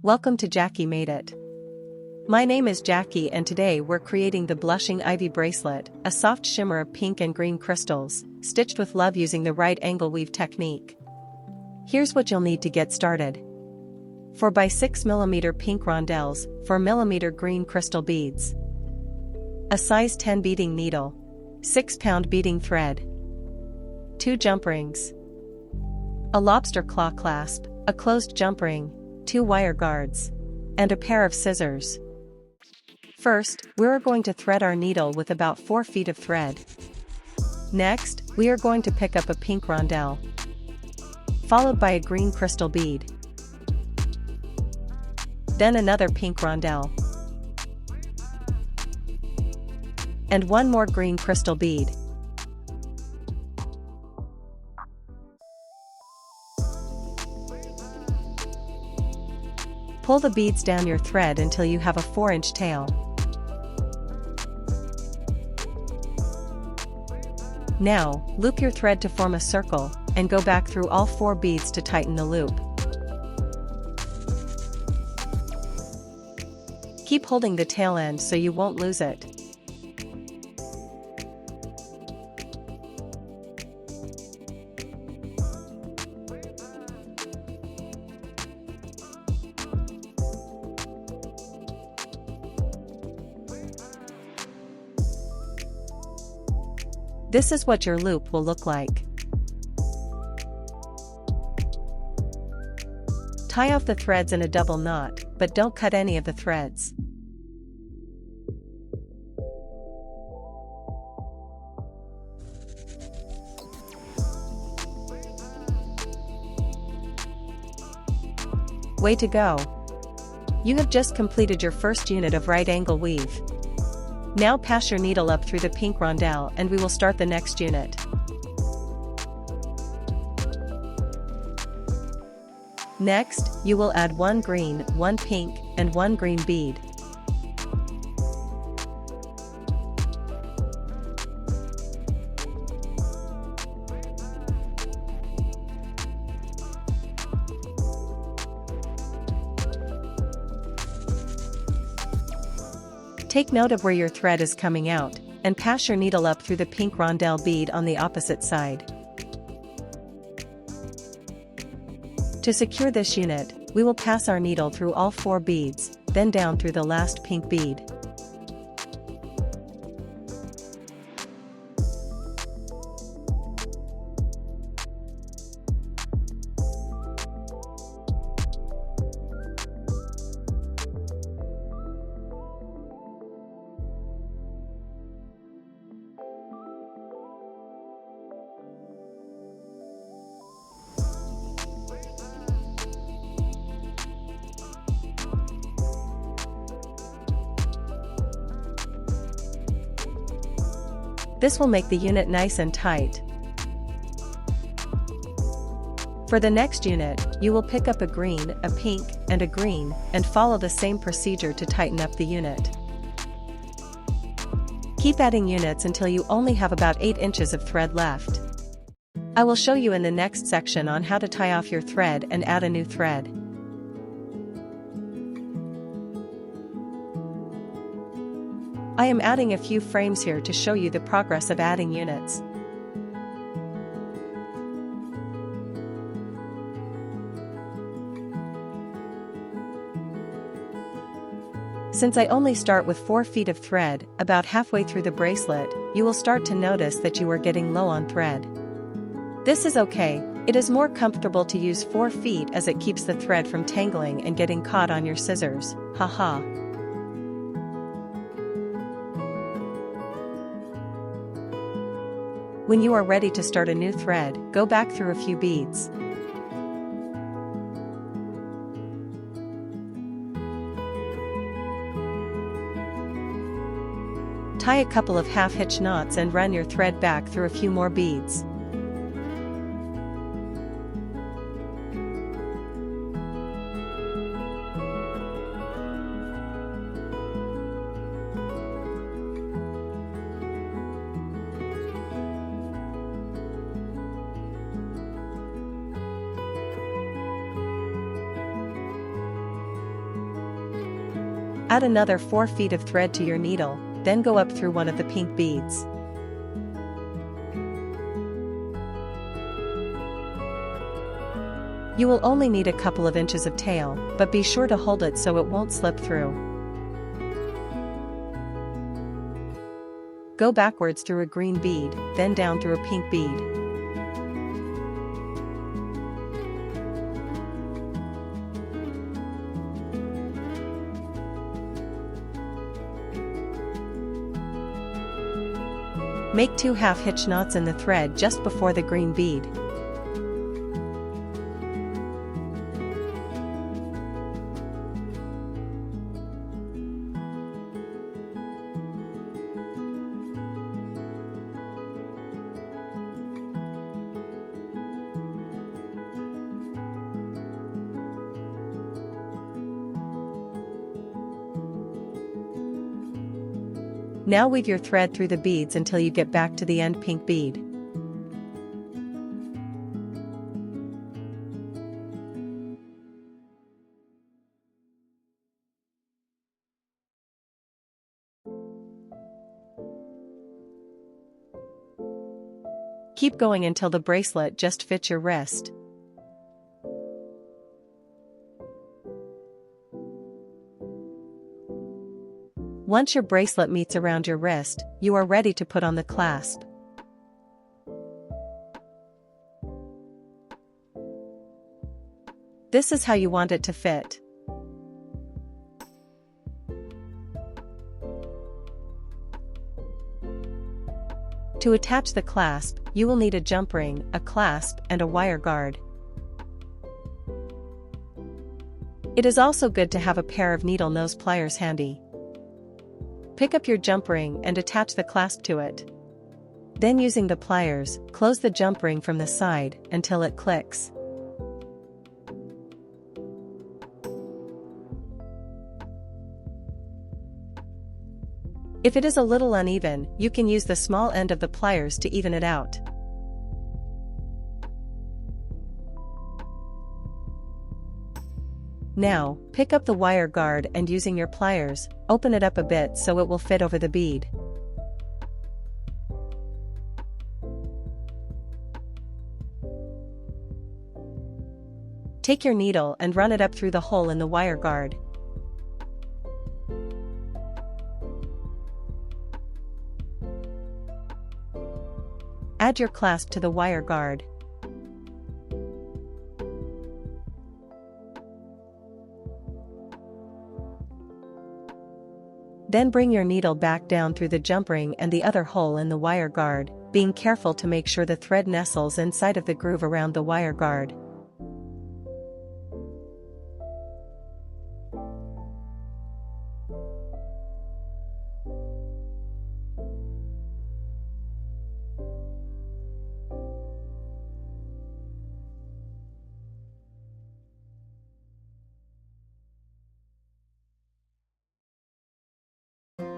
Welcome to Jackie Made It. My name is Jackie and today we're creating the Blushing Ivy Bracelet, a soft shimmer of pink and green crystals, stitched with love using the right angle weave technique. Here's what you'll need to get started. 4x6mm pink rondelles, 4mm green crystal beads. A size 10 beading needle. 6-pound beading thread. 2 jump rings. A lobster claw clasp, a closed jump ring, 2 wire guards, and a pair of scissors. First, we're going to thread our needle with about 4 feet of thread. Next, we are going to pick up a pink rondelle, followed by a green crystal bead. Then another pink rondelle, and one more green crystal bead. Pull the beads down your thread until you have a 4-inch tail. Now, loop your thread to form a circle, and go back through all 4 beads to tighten the loop. Keep holding the tail end so you won't lose it. This is what your loop will look like. Tie off the threads in a double knot, but don't cut any of the threads. Way to go! You have just completed your first unit of right angle weave. Now pass your needle up through the pink rondelle and we will start the next unit. Next, you will add 1 green, 1 pink, and 1 green bead. Take note of where your thread is coming out, and pass your needle up through the pink rondelle bead on the opposite side. To secure this unit, we will pass our needle through all 4 beads, then down through the last pink bead. This will make the unit nice and tight. For the next unit, you will pick up a green, a pink, and a green, and follow the same procedure to tighten up the unit. Keep adding units until you only have about 8 inches of thread left. I will show you in the next section on how to tie off your thread and add a new thread. I am adding a few frames here to show you the progress of adding units. Since I only start with 4 feet of thread, about halfway through the bracelet, you will start to notice that you are getting low on thread. This is okay, it is more comfortable to use 4 feet as it keeps the thread from tangling and getting caught on your scissors, haha. When you are ready to start a new thread, go back through a few beads. Tie a couple of half-hitch knots and run your thread back through a few more beads. Add another 4 feet of thread to your needle, then go up through one of the pink beads. You will only need a couple of inches of tail, but be sure to hold it so it won't slip through. Go backwards through a green bead, then down through a pink bead. Make 2 half-hitch knots in the thread just before the green bead. Now weave your thread through the beads until you get back to the end pink bead. Keep going until the bracelet just fits your wrist. Once your bracelet meets around your wrist, you are ready to put on the clasp. This is how you want it to fit. To attach the clasp, you will need a jump ring, a clasp, and a wire guard. It is also good to have a pair of needle nose pliers handy. Pick up your jump ring and attach the clasp to it. Then using the pliers, close the jump ring from the side until it clicks. If it is a little uneven, you can use the small end of the pliers to even it out. Now, pick up the wire guard and using your pliers, open it up a bit so it will fit over the bead. Take your needle and run it up through the hole in the wire guard. Add your clasp to the wire guard. Then bring your needle back down through the jump ring and the other hole in the wire guard, being careful to make sure the thread nestles inside of the groove around the wire guard.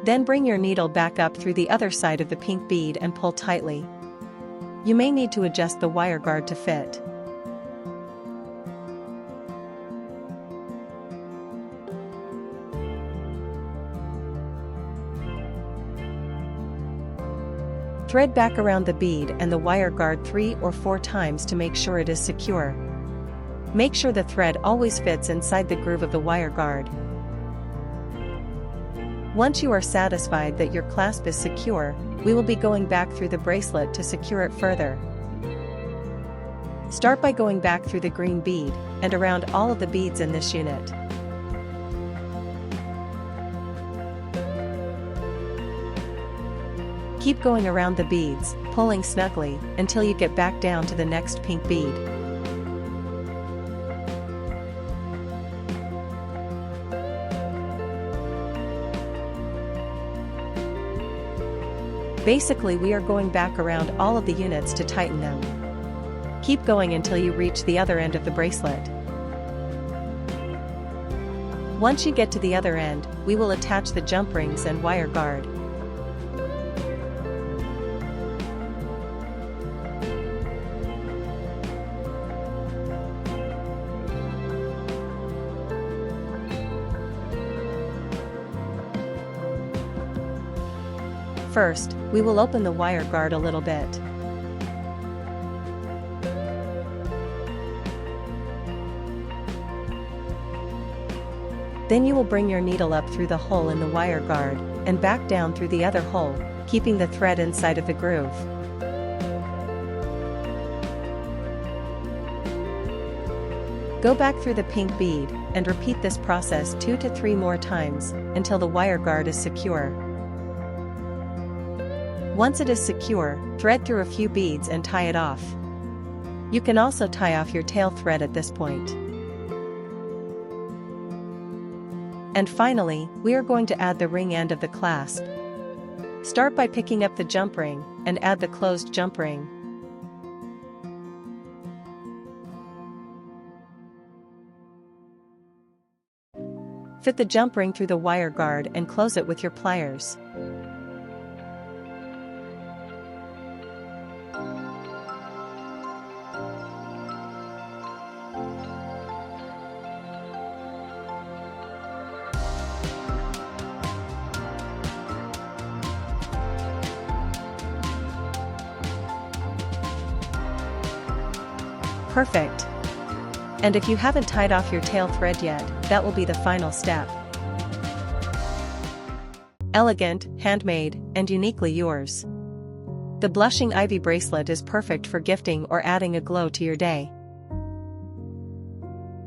Then bring your needle back up through the other side of the pink bead and pull tightly. You may need to adjust the wire guard to fit. Thread back around the bead and the wire guard 3 or 4 times to make sure it is secure. Make sure the thread always fits inside the groove of the wire guard. Once you are satisfied that your clasp is secure, we will be going back through the bracelet to secure it further. Start by going back through the green bead, and around all of the beads in this unit. Keep going around the beads, pulling snugly, until you get back down to the next pink bead. Basically, we are going back around all of the units to tighten them. Keep going until you reach the other end of the bracelet. Once you get to the other end, we will attach the jump rings and wire guard. First, we will open the wire guard a little bit. Then you will bring your needle up through the hole in the wire guard, and back down through the other hole, keeping the thread inside of the groove. Go back through the pink bead, and repeat this process 2 to 3 more times, until the wire guard is secure. Once it is secure, thread through a few beads and tie it off. You can also tie off your tail thread at this point. And finally, we are going to add the ring end of the clasp. Start by picking up the jump ring, and add the closed jump ring. Fit the jump ring through the wire guard and close it with your pliers. Perfect. And if you haven't tied off your tail thread yet, that will be the final step. Elegant, handmade, and uniquely yours. The Blushing Ivy Bracelet is perfect for gifting or adding a glow to your day.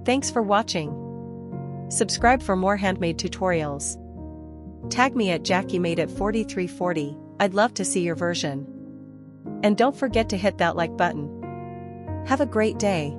Thanks for watching. Subscribe for more handmade tutorials. Tag me at JackieMadeIt4340, I'd love to see your version. And don't forget to hit that like button. Have a great day.